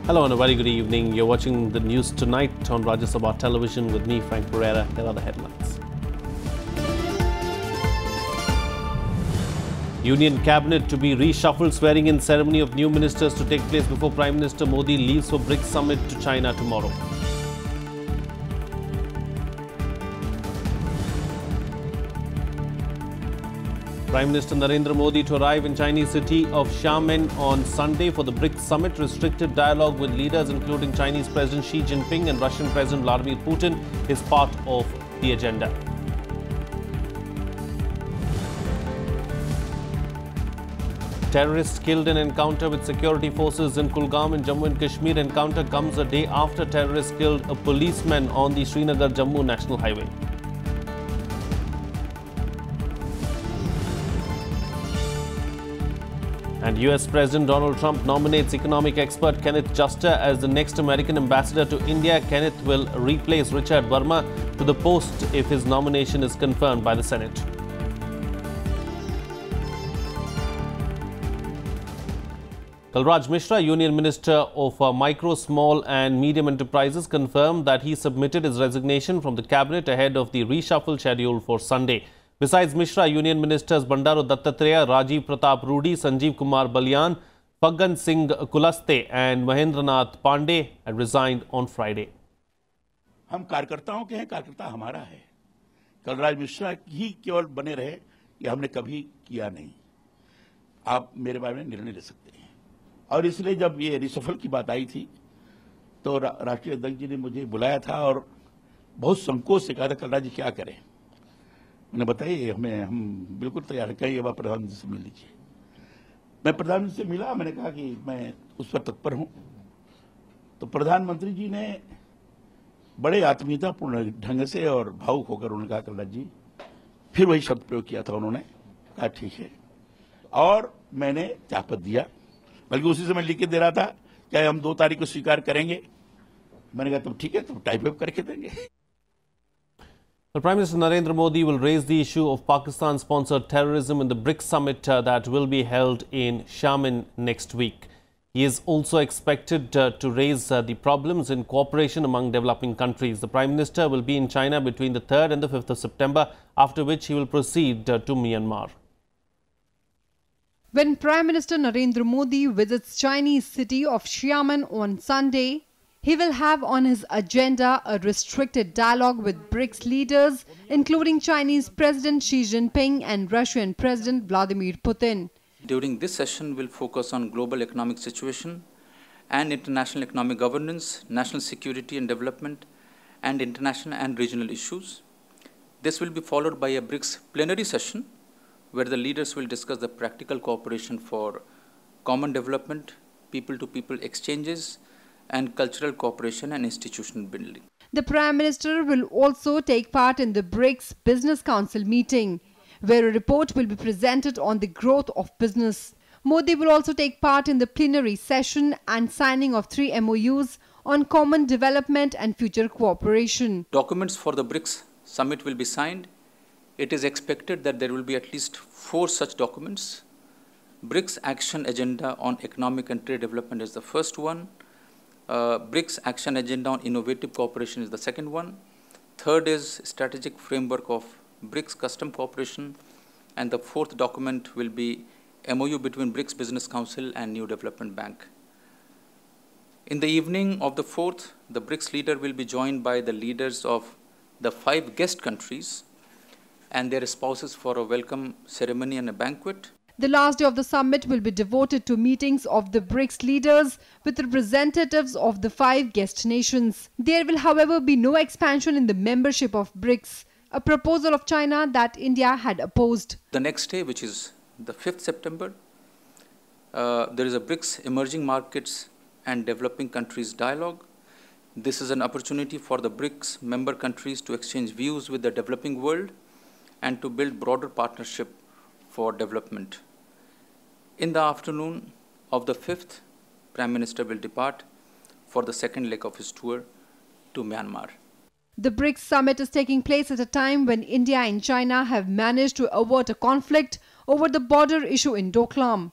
Hello and a very good evening. You're watching the news tonight on Rajya Sabha television with me, Frank Pereira. Here are the headlines. Union Cabinet to be reshuffled, swearing-in ceremony of new ministers to take place before Prime Minister Modi leaves for BRICS summit to China tomorrow. Prime Minister Narendra Modi to arrive in Chinese city of Xiamen on Sunday for the BRICS summit. Restricted dialogue with leaders including Chinese President Xi Jinping and Russian President Vladimir Putin is part of the agenda. Terrorists killed in encounter with security forces in Kulgam in Jammu and Kashmir. Encounter comes a day after terrorists killed a policeman on the Srinagar-Jammu National Highway. And US President Donald Trump nominates economic expert Kenneth Juster as the next American ambassador to India. Kenneth will replace Richard Verma to the post if his nomination is confirmed by the Senate. Kalraj Mishra, Union Minister of Micro, Small and Medium Enterprises, confirmed that he submitted his resignation from the cabinet ahead of the reshuffle scheduled for Sunday. Besides Mishra, Union Ministers Bandaro Dattatreya, Rajiv Pratap Rudy, Sanjeev Kumar Balyan, Phaggan Singh Kulaste and Mahendra Nath Pandey had resigned on Friday. हम कार्यकर्ताओं के हैं, कार्यकर्ता हमारा है। कलराज मिश्रा ही केवल बने रहे, ये हमने कभी किया नहीं। आप मेरे बारे में निर्णय ले सकते हैं। और इसलिए जब ये रिसफल की बात आई थी, तो राष्ट्रीय अध्यक्ष जी ने मुझे बुलाया था और बहुत संकोच से कहा था, कलराज जी क्या करें? मैंने बताइए हम बिल्कुल तैयार हैं, कहिए बात प्रधानमंत्री से मिल लीजिए। मैं प्रधानमंत्री से मिला, मैंने कहा कि मैं उस पर तत्पर हूं। तो प्रधानमंत्री जी ने बड़े आत्मीयतापूर्ण ढंग से और भावुक होकर उन्होंने कहा, कलराज जी, फिर वही शब्द प्रयोग किया था उन्होंने, कहा ठीक है। और मैंने त्यागपत्र दिया, बल्कि उसी समय लिख के दे रहा था, क्या हम 2 तारीख को स्वीकार करेंगे? मैंने कहा तब ठीक है, तो टाइप करके देंगे। The Prime Minister Narendra Modi will raise the issue of Pakistan-sponsored terrorism in the BRICS summit that will be held in Xiamen next week. He is also expected to raise the problems in cooperation among developing countries. The Prime Minister will be in China between the 3rd and the 5th of September, after which he will proceed to Myanmar. When Prime Minister Narendra Modi visits Chinese city of Xiamen on Sunday, he will have on his agenda a restricted dialogue with BRICS leaders, including Chinese President Xi Jinping and Russian President Vladimir Putin. During this session, we'll focus on global economic situation and international economic governance, national security and development, and international and regional issues. This will be followed by a BRICS plenary session, where the leaders will discuss the practical cooperation for common development, people-to-people exchanges, and cultural cooperation and institutional building. The Prime Minister will also take part in the BRICS Business Council meeting, where a report will be presented on the growth of business. Modi will also take part in the plenary session and signing of 3 MOUs on common development and future cooperation. Documents for the BRICS summit will be signed. It is expected that there will be at least 4 such documents. BRICS Action Agenda on Economic and Trade Development is the first one. BRICS Action Agenda on Innovative Cooperation is the second one. Third is Strategic Framework of BRICS Custom Cooperation. And the 4th document will be MOU between BRICS Business Council and New Development Bank. In the evening of the 4th, the BRICS leader will be joined by the leaders of the 5 guest countries and their spouses for a welcome ceremony and a banquet. The last day of the summit will be devoted to meetings of the BRICS leaders with representatives of the 5 guest nations. There will, however, be no expansion in the membership of BRICS, a proposal of China that India had opposed. The next day, which is the 5th September, there is a BRICS Emerging Markets and Developing Countries Dialogue. This is an opportunity for the BRICS member countries to exchange views with the developing world and to build broader partnership for development. In the afternoon of the 5th, Prime Minister will depart for the second leg of his tour to Myanmar. The BRICS summit is taking place at a time when India and China have managed to avert a conflict over the border issue in Doklam.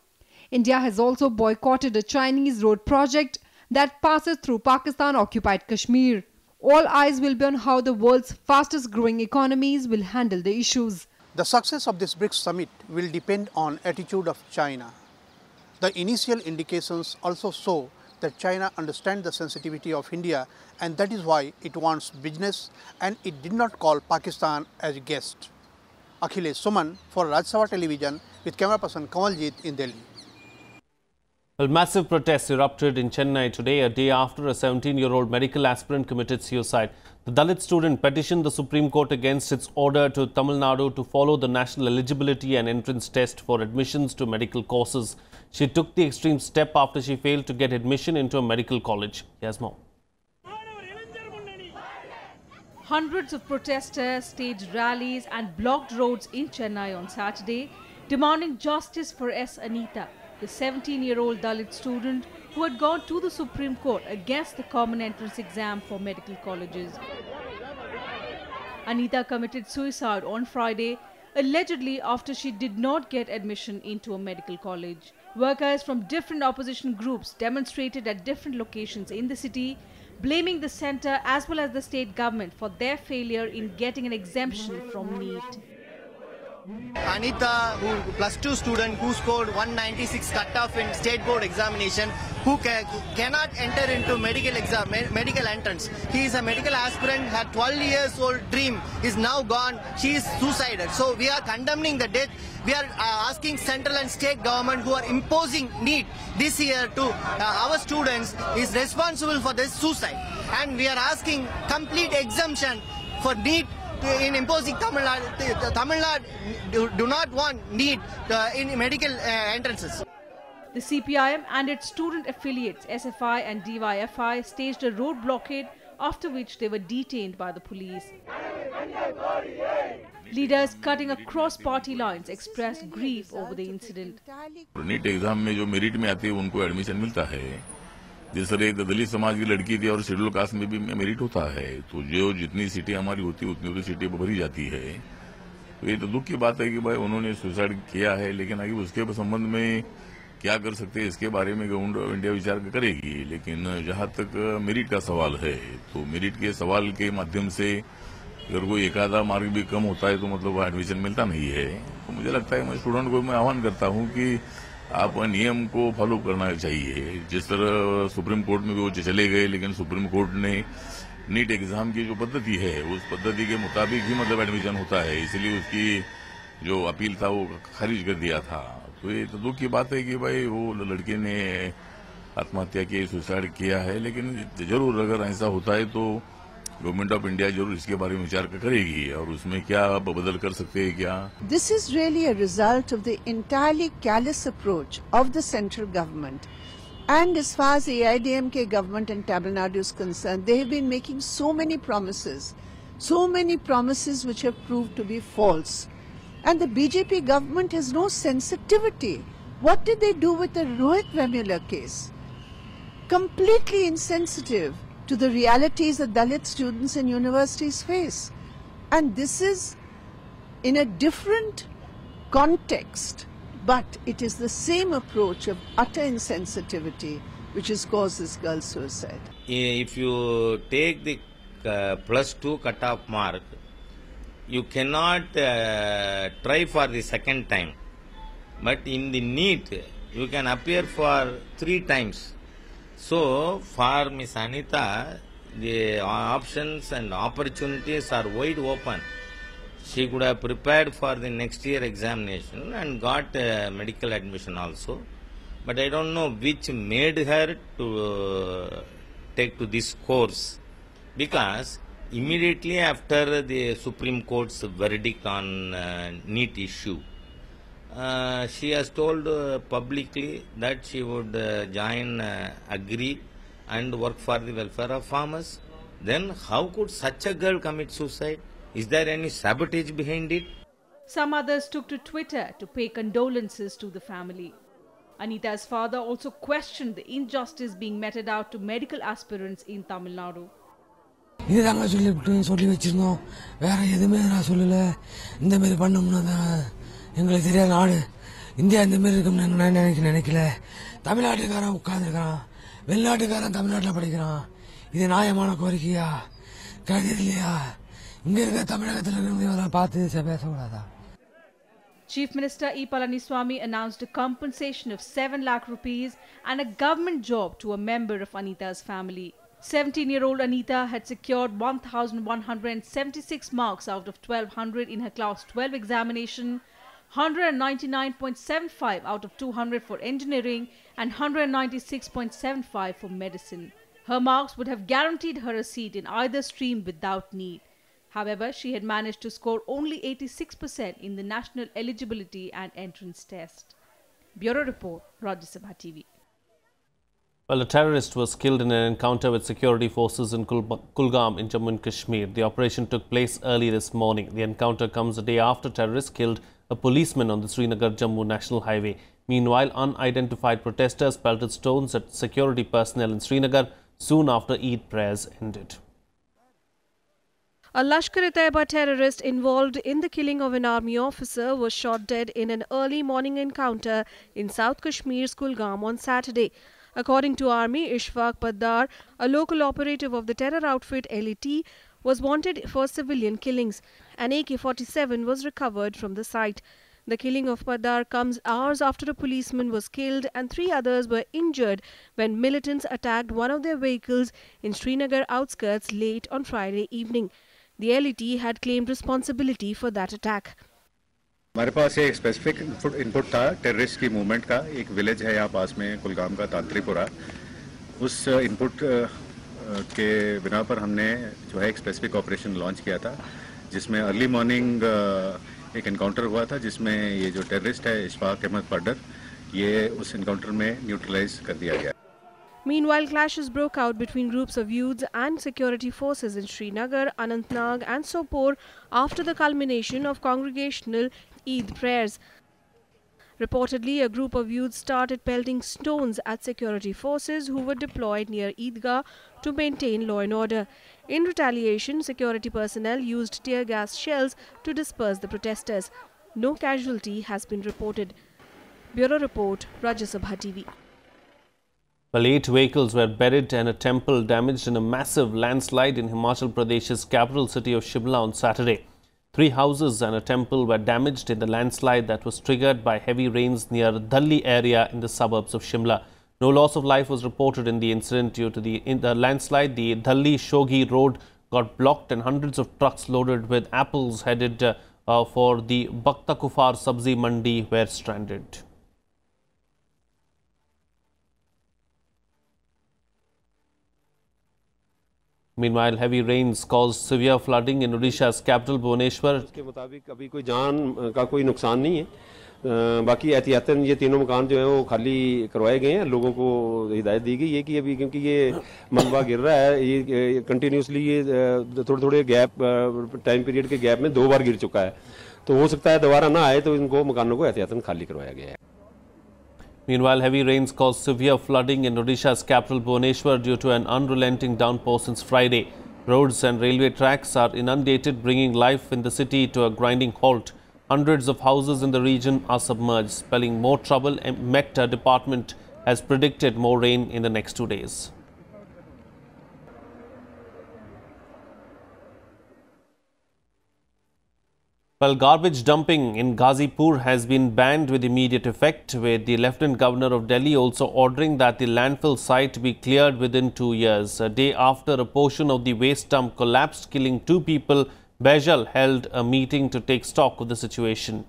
India has also boycotted a Chinese road project that passes through Pakistan-occupied Kashmir. All eyes will be on how the world's fastest-growing economies will handle the issues. The success of this BRICS summit will depend on attitude of China. The initial indications also show that China understands the sensitivity of India, and that is why it wants business and it did not call Pakistan as a guest. Akhilesh Suman for Rajya Television with camera person Kamaljeet in Delhi. Well, massive protests erupted in Chennai today, a day after a 17-year-old medical aspirant committed suicide. The Dalit student petitioned the Supreme Court against its order to Tamil Nadu to follow the national eligibility and entrance test for admissions to medical courses. She took the extreme step after she failed to get admission into a medical college. Here's more. Hundreds of protesters staged rallies and blocked roads in Chennai on Saturday, demanding justice for S. Anita, the 17-year-old Dalit student who had gone to the Supreme Court against the common entrance exam for medical colleges. Anita committed suicide on Friday, allegedly after she did not get admission into a medical college. Workers from different opposition groups demonstrated at different locations in the city, blaming the centre as well as the state government for their failure in getting an exemption from NEET. Anita, who +2 student who scored 196 cutoff in state board examination, who cannot enter into medical entrance. He is a medical aspirant, her 12 years old dream is now gone. She is suicided. So we are condemning the death. We are asking central and state government who are imposing NEET this year to our students is responsible for this suicide. And we are asking complete exemption for NEET in imposing Tamil Nadu do not want NEET in medical entrances. The CPIM and its student affiliates SFI and DYFI staged a road blockade, after which they were detained by the police. Leaders cutting across party lines expressed grief over the incident. NEET exam में जो merit में आती है उनको admission मिलता है। जिस तरह एक दलित समाज की लड़की थी और शेड्यूल कास्ट में भी मेरिट होता है, तो जो जितनी सीटें हमारी होती है उतनी सीटें भरी जाती है। तो ये तो दुख की बात है कि भाई उन्होंने सुसाइड किया है, लेकिन आगे उसके संबंध में क्या कर सकते हैं इसके बारे में गवर्नमेंट ऑफ इंडिया विचार करेगी। लेकिन जहां तक मेरिट का सवाल है, तो मेरिट के सवाल के माध्यम से अगर कोई एक आधा मार्क भी कम होता है तो मतलब एडमिशन मिलता नहीं है। तो मुझे लगता है मैं स्टूडेंट को मैं आह्वान करता हूं कि आप नियम को फॉलो करना चाहिए। जिस तरह सुप्रीम कोर्ट में भी वो चले गए, लेकिन सुप्रीम कोर्ट ने नीट एग्जाम की जो पद्धति है उस पद्धति के मुताबिक ही मतलब एडमिशन होता है, इसलिए उसकी जो अपील था वो खारिज कर दिया था। तो ये तो दुख की बात है कि भाई वो लड़के ने आत्महत्या की, सुसाइड किया है। लेकिन जरूर अगर ऐसा होता है तो गवर्नमेंट ऑफ इंडिया जरूर इसके बारे में विचार करेगी और उसमें क्या बदल कर सकते हैं क्या। This is really a result of the entirely callous approach of the central government. And as far as AIDMK government and Tamil Nadu is concerned, they have been making so many promises which have proved to be false. And the BJP government has no sensitivity. What did they do with the Rohit Vemula case? Completely insensitive to the realities that Dalit students and universities face. And this is in a different context, but it is the same approach of utter insensitivity which has caused this girl's suicide. If you take the +2 cutoff mark, you cannot try for the second time. But in the NEET, you can appear for 3 times. So, for Miss Anita, the options and opportunities are wide open. She could have prepared for the next year examination and got medical admission also. But I don't know which made her to take to this course, because immediately after the Supreme Court's verdict on NEET issue, she has told publicly that she would join, agree and work for the welfare of farmers. Then how could such a girl commit suicide? Is there any sabotage behind it? Some others took to Twitter to pay condolences to the family. Anita's father also questioned the injustice being meted out to medical aspirants in Tamil Nadu. இதுதாங்க சொல்லி வச்சிருந்தோம். வேற எதுவுமே நான் சொல்லலை. இந்த மாதிரி பண்ணோம்னா தான் எங்களுக்கு தெரியாத நாடு இந்தியா இந்த மாதிரி இருக்கும்னு நான் நினைக்கல. தமிழ்நாட்டுக்காரன் உட்கார்ந்துருக்கான், வெளிநாட்டுக்காரன் தமிழ்நாட்டில் படிக்கிறான். இது நியாயமான கோரிக்கையா கிடையாது இல்லையா? இங்க இருக்க தமிழகத்தில் இருக்கிறவங்க பார்த்து பேசக்கூடாதா? Chief Minister E. Palaniswamy announced a compensation of 7 lakh rupees and a government job to a member of Anita's family. 17-year-old Anita had secured 1,176 marks out of 1,200 in her Class 12 examination, 199.75 out of 200 for engineering and 196.75 for medicine. Her marks would have guaranteed her a seat in either stream without need. However, she had managed to score only 86% in the National Eligibility and Entrance Test. Bureau Report, Rajya TV. Well, a terrorist was killed in an encounter with security forces in Kulgam in Jammu and Kashmir. The operation took place early this morning. The encounter comes a day after terrorists killed a policeman on the Srinagar-Jammu National Highway. Meanwhile, unidentified protesters pelted stones at security personnel in Srinagar soon after Eid prayers ended. A Lashkar-e-Taiba terrorist involved in the killing of an army officer was shot dead in an early morning encounter in South Kashmir's Kulgam on Saturday. According to Army, Ishfaq Paddar, a local operative of the terror outfit LET, was wanted for civilian killings. An AK-47 was recovered from the site. The killing of Paddar comes hours after a policeman was killed and 3 others were injured when militants attacked one of their vehicles in Srinagar outskirts late on Friday evening. The LET had claimed responsibility for that attack. हमारे पास एक specific input था terrorist की movement का. एक village है यहाँ पास में कुलगाम का तांत्रिपुरा. उस इनपुट के बिना पर हमने जो है एक स्पेसिफिक ऑपरेशन लॉन्च किया था, जिसमें अर्ली मॉर्निंग एक एनकाउंटर हुआ था, जिसमें ये जो टेररिस्ट है इशफाक अहमद पड्डर, ये उस एनकाउंटर में न्यूट्रलाइज कर दिया गया. Meanwhile, clashes broke out between groups of youths and security forces in Srinagar, Anantnag and Sopore after the culmination of congregational Eid prayers. Reportedly, a group of youths started pelting stones at security forces who were deployed near Eidgah to maintain law and order. In retaliation, security personnel used tear gas shells to disperse the protesters. No casualty has been reported. Bureau Report, Rajya TV. Well, 8 vehicles were buried and a temple damaged in a massive landslide in Himachal Pradesh's capital city of Shimla on Saturday. 3 houses and a temple were damaged in the landslide that was triggered by heavy rains near Dhalli area in the suburbs of Shimla. No loss of life was reported in the incident due to the landslide. The Dhalli-Shogi road got blocked and hundreds of trucks loaded with apples headed for the Bakta Kufar Sabzi Mandi were stranded. Meanwhile, heavy rains caused severe flooding in Odisha's capital, Bhubaneswar. उसके मुताबिक अभी कोई जान का कोई नुकसान नहीं है. बाकी एहतियातन ये तीनों मकान जो है वो खाली करवाए गए हैं. लोगों को हिदायत दी गई है कि अभी क्योंकि ये मलबा गिर रहा है, ये कंटिन्यूसली ये थोड़े गैप टाइम पीरियड के गैप में 2 बार गिर चुका है, तो हो सकता है दोबारा ना आए, तो इनको मकानों को एहतियातन खाली करवाया गया है. Meanwhile, heavy rains caused severe flooding in Odisha's capital, Bhubaneswar, due to an unrelenting downpour since Friday. Roads and railway tracks are inundated, bringing life in the city to a grinding halt. Hundreds of houses in the region are submerged, spelling more trouble, and Met Department has predicted more rain in the next 2 days. Well, garbage dumping in Ghazipur has been banned with immediate effect, with the Lieutenant Governor of Delhi also ordering that the landfill site be cleared within 2 years. A day after a portion of the waste dump collapsed, killing 2 people, Baijal held a meeting to take stock of the situation.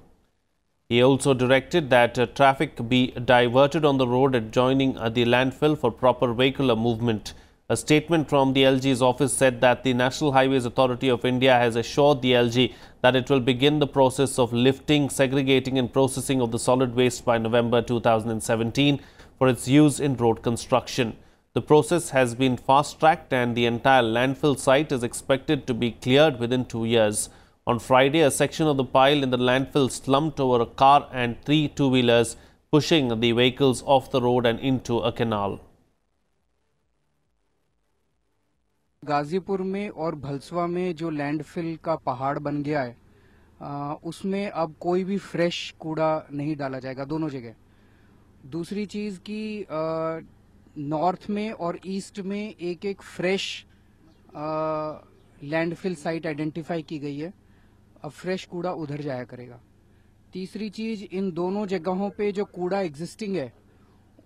He also directed that traffic be diverted on the road adjoining the landfill for proper vehicular movement. A statement from the LG's office said that the National Highways Authority of India has assured the LG that it will begin the process of lifting, segregating and processing of the solid waste by November 2017 for its use in road construction. The process has been fast-tracked and the entire landfill site is expected to be cleared within 2 years. On Friday, a section of the pile in the landfill slumped over a car and 3 two-wheelers, pushing the vehicles off the road and into a canal. Ghazipur में और भलसवा में जो landfill का पहाड़ बन गया है, उसमें अब कोई भी फ्रेश कूड़ा नहीं डाला जाएगा, दोनों जगह। दूसरी चीज की नॉर्थ में और ईस्ट में एक एक फ्रेश लैंडफिल साइट आइडेंटिफाई की गई है, अब फ्रेश कूड़ा उधर जाया करेगा। तीसरी चीज, इन दोनों जगहों पे जो कूड़ा एग्जिस्टिंग है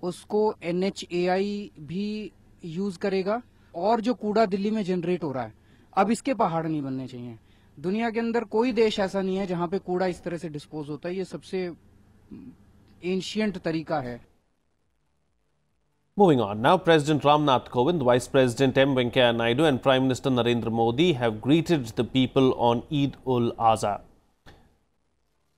उसको NHAI भी यूज करेगा, और जो कूड़ा दिल्ली में जनरेट हो रहा है, अब इसके पहाड़ नहीं बनने चाहिए। दुनिया के अंदर कोई देश ऐसा नहीं है जहां पे कूड़ा इस तरह से डिस्पोज होता है, ये सबसे एंशिएंट तरीका है। Moving on, now President Ram Nath Kovind, Vice President M. Venkaiah Naidu and Prime Minister Narendra Modi have greeted the people on Eid-ul-Azha.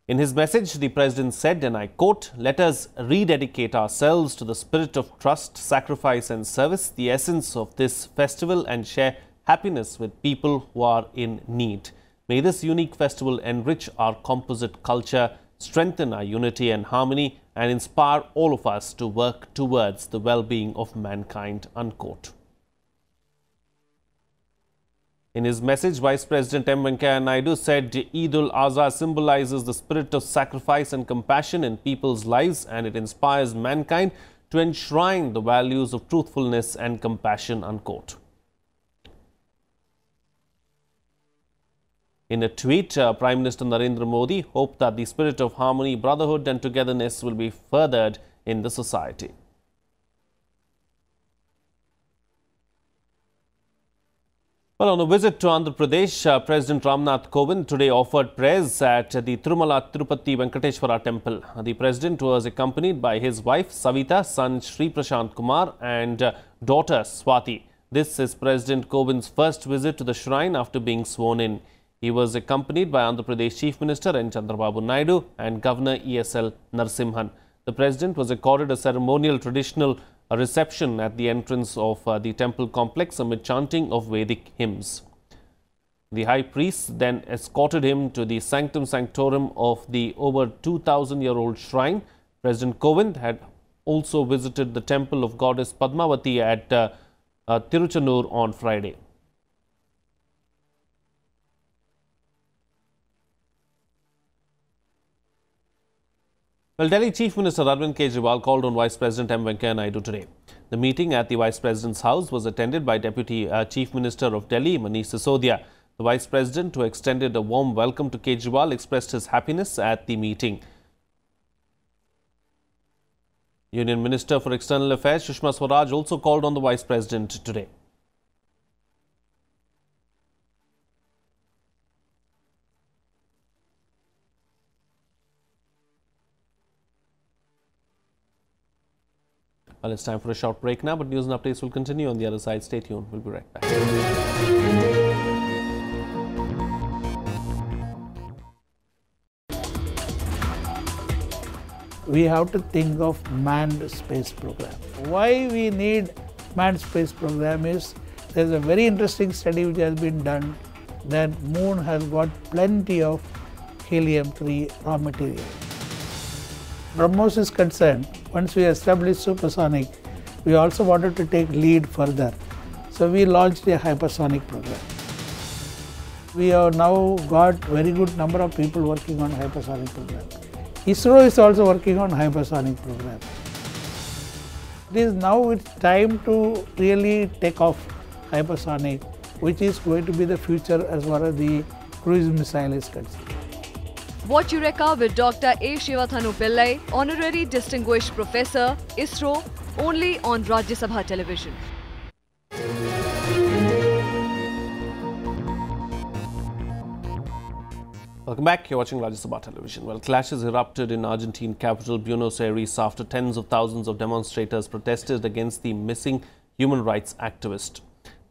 In his message, the President said, and I quote, "Let us rededicate ourselves to the spirit of trust, sacrifice and service, the essence of this festival, and share happiness with people who are in need. May this unique festival enrich our composite culture, strengthen our unity and harmony, and inspire all of us to work towards the well-being of mankind," unquote. In his message, Vice President M. Venkaiah Naidu said Eid-ul-Azha symbolizes the spirit of sacrifice and compassion in people's lives, and it inspires mankind to enshrine the values of truthfulness and compassion, unquote. In a tweet, Prime Minister Narendra Modi hoped that the spirit of harmony, brotherhood and togetherness will be furthered in the society. Well, on a visit to Andhra Pradesh, President Ram Nath Kovind today offered prayers at the Tirupati Venkateshwara Temple. The President was accompanied by his wife Savita, son Sri Prashant Kumar and daughter Swati. This is President Kovind's first visit to the shrine after being sworn in. He was accompanied by Andhra Pradesh Chief Minister N. Chandrababu Naidu and Governor ESL Narasimhan. The President was accorded a ceremonial traditional reception at the entrance of the temple complex amid chanting of Vedic hymns. The High Priest then escorted him to the sanctum sanctorum of the over 2,000-year-old shrine. President Kovind had also visited the temple of goddess Padmavati at Tiruchanur on Friday. Well, Delhi Chief Minister Arvind Kejjiwal called on Vice President M. Venkaiah Naidu today. The meeting at the Vice President's house was attended by Deputy Chief Minister of Delhi, Manish Sisodia. The Vice President, who extended a warm welcome to Kejjiwal, expressed his happiness at the meeting. Union Minister for External Affairs, Sushma Swaraj, also called on the Vice President today. Well, it's time for a short break now, but news and updates will continue on the other side. Stay tuned. We'll be right back. We have to think of manned space program. Why we need manned space program is there's a very interesting study which has been done that moon has got plenty of helium-3 raw material. BrahMos is concerned, once we established supersonic, we also wanted to take lead further. So we launched a hypersonic program. We have now got very good number of people working on hypersonic program. ISRO is also working on hypersonic program. It is now it's time to really take off hypersonic, which is going to be the future as far as the cruise missile is concerned. Watch Eureka with Dr. A. Shivathanu Pillai, Honorary Distinguished Professor, ISRO, only on Rajya Sabha television. Welcome back. You're watching Rajya Sabha television. Well, clashes erupted in Argentine capital Buenos Aires after tens of thousands of demonstrators protested against the missing human rights activist.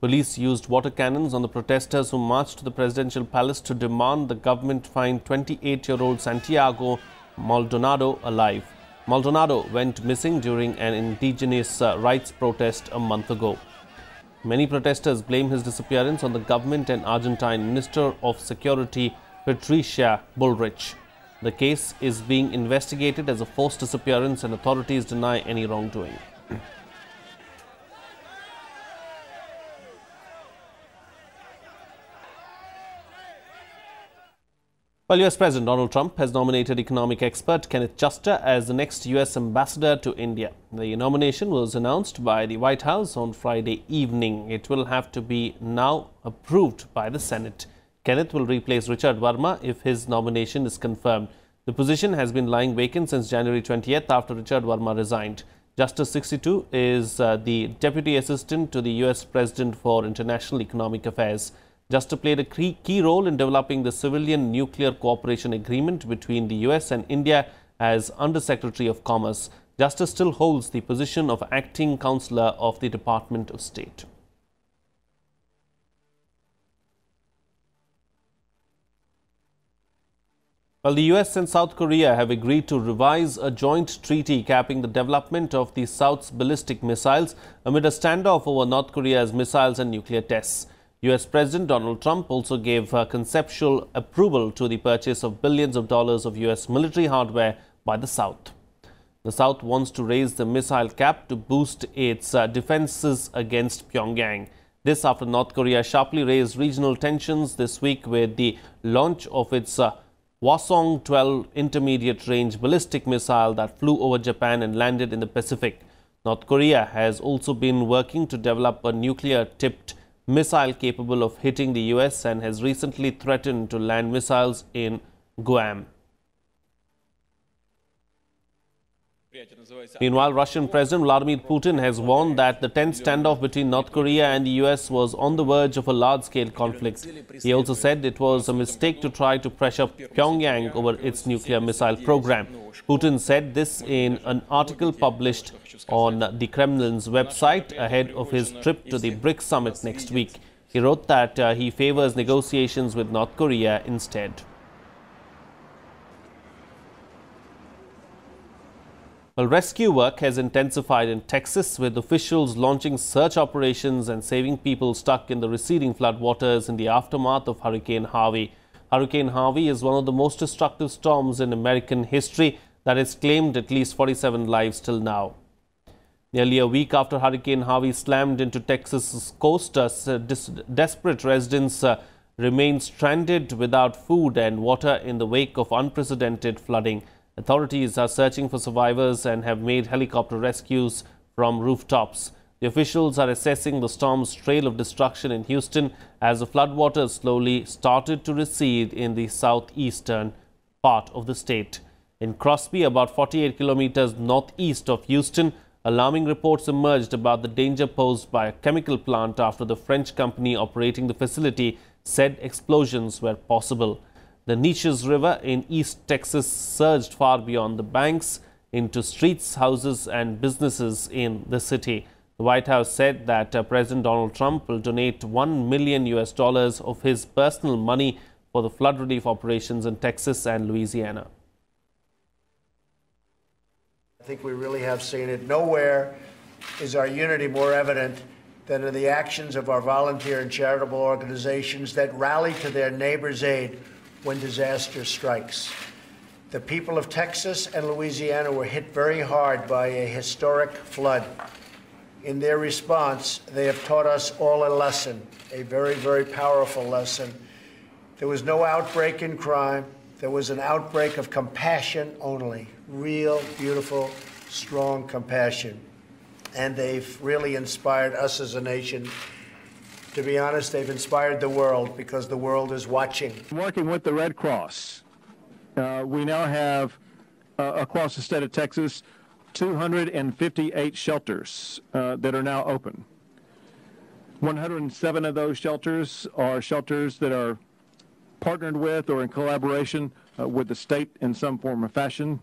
Police used water cannons on the protesters who marched to the presidential palace to demand the government find 28-year-old Santiago Maldonado alive. Maldonado went missing during an indigenous rights protest a month ago. Many protesters blame his disappearance on the government and Argentine Minister of Security Patricia Bullrich. The case is being investigated as a forced disappearance and authorities deny any wrongdoing. Well, US President Donald Trump has nominated economic expert Kenneth Juster as the next US ambassador to India. The nomination was announced by the White House on Friday evening. It will have to be now approved by the Senate. Kenneth will replace Richard Verma if his nomination is confirmed. The position has been lying vacant since January 20th after Richard Verma resigned. Juster, 62, is the Deputy Assistant to the US President for International Economic Affairs. Juster played a key role in developing the Civilian Nuclear Cooperation Agreement between the US and India as Under-Secretary of Commerce. Juster still holds the position of Acting Counselor of the Department of State. Well, the US and South Korea have agreed to revise a joint treaty capping the development of the South's ballistic missiles amid a standoff over North Korea's missiles and nuclear tests. US President Donald Trump also gave conceptual approval to the purchase of billions of dollars of US military hardware by the South. The South wants to raise the missile cap to boost its defenses against Pyongyang. This after North Korea sharply raised regional tensions this week with the launch of its Hwasong-12 intermediate-range ballistic missile that flew over Japan and landed in the Pacific. North Korea has also been working to develop a nuclear-tipped missile capable of hitting the US and has recently threatened to land missiles in Guam. Meanwhile, Russian President Vladimir Putin has warned that the tense standoff between North Korea and the US was on the verge of a large-scale conflict. He also said it was a mistake to try to pressure Pyongyang over its nuclear missile program. Putin said this in an article published on the Kremlin's website ahead of his trip to the BRICS summit next week. He wrote that he favors negotiations with North Korea instead. Well, rescue work has intensified in Texas, with officials launching search operations and saving people stuck in the receding floodwaters in the aftermath of Hurricane Harvey. Hurricane Harvey is one of the most destructive storms in American history that has claimed at least 47 lives till now. Nearly a week after Hurricane Harvey slammed into Texas's coast, desperate residents remain stranded without food and water in the wake of unprecedented flooding. Authorities are searching for survivors and have made helicopter rescues from rooftops. The officials are assessing the storm's trail of destruction in Houston as the floodwaters slowly started to recede in the southeastern part of the state. In Crosby, about 48 kilometers northeast of Houston, alarming reports emerged about the danger posed by a chemical plant after the French company operating the facility said explosions were possible. The Neches River in East Texas surged far beyond the banks into streets, houses and businesses in the city. The White House said that President Donald Trump will donate $1 million of his personal money for the flood relief operations in Texas and Louisiana. I think we really have seen it. Nowhere is our unity more evident than in the actions of our volunteer and charitable organizations that rally to their neighbors' aid when disaster strikes. The people of Texas and Louisiana were hit very hard by a historic flood. In their response, they have taught us all a lesson, a very, very powerful lesson. There was no outbreak in crime. There was an outbreak of compassion only, real, beautiful, strong compassion. And they've really inspired us as a nation. To be honest, they've inspired the world because the world is watching. Working with the Red Cross, we now have, across the state of Texas, 258 shelters that are now open. 107 of those shelters are shelters that are partnered with or in collaboration with the state in some form or fashion.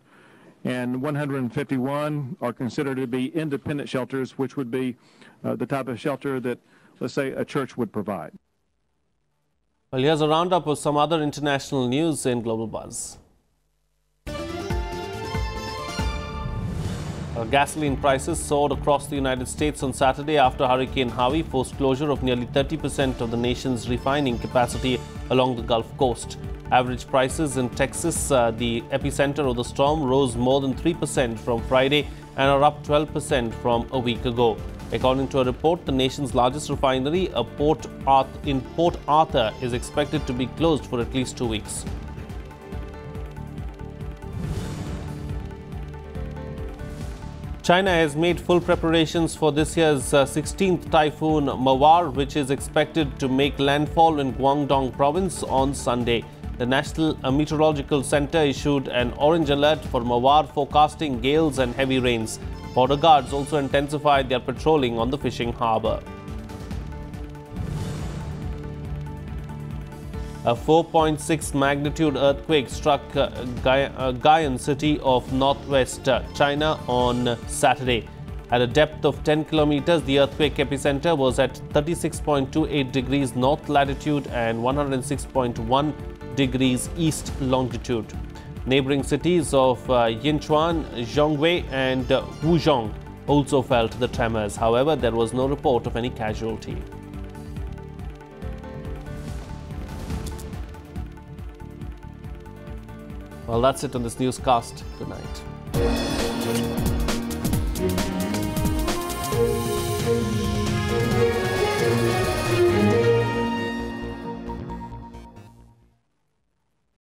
And 151 are considered to be independent shelters, which would be the type of shelter that, let's say, a church would provide. Well, here's a roundup of some other international news in Global Buzz. Gasoline prices soared across the United States on Saturday after Hurricane Harvey forced closure of nearly 30% of the nation's refining capacity along the Gulf Coast. Average prices in Texas, the epicenter of the storm, rose more than 3% from Friday and are up 12% from a week ago. According to a report, the nation's largest refinery in Port Arthur is expected to be closed for at least 2 weeks. China has made full preparations for this year's 16th typhoon Mawar, which is expected to make landfall in Guangdong province on Sunday. The National Meteorological Center issued an orange alert for Mawar, forecasting gales and heavy rains. Border guards also intensified their patrolling on the fishing harbour. A 4.6 magnitude earthquake struck Guyana city of northwest China on Saturday. At a depth of 10 kilometers, the earthquake epicenter was at 36.28 degrees north latitude and 106.1 degrees east longitude. Neighboring cities of Yinchuan, Zhongwei and Wuzhong also felt the tremors. However, there was no report of any casualty. Well, that's it on this newscast. Good night.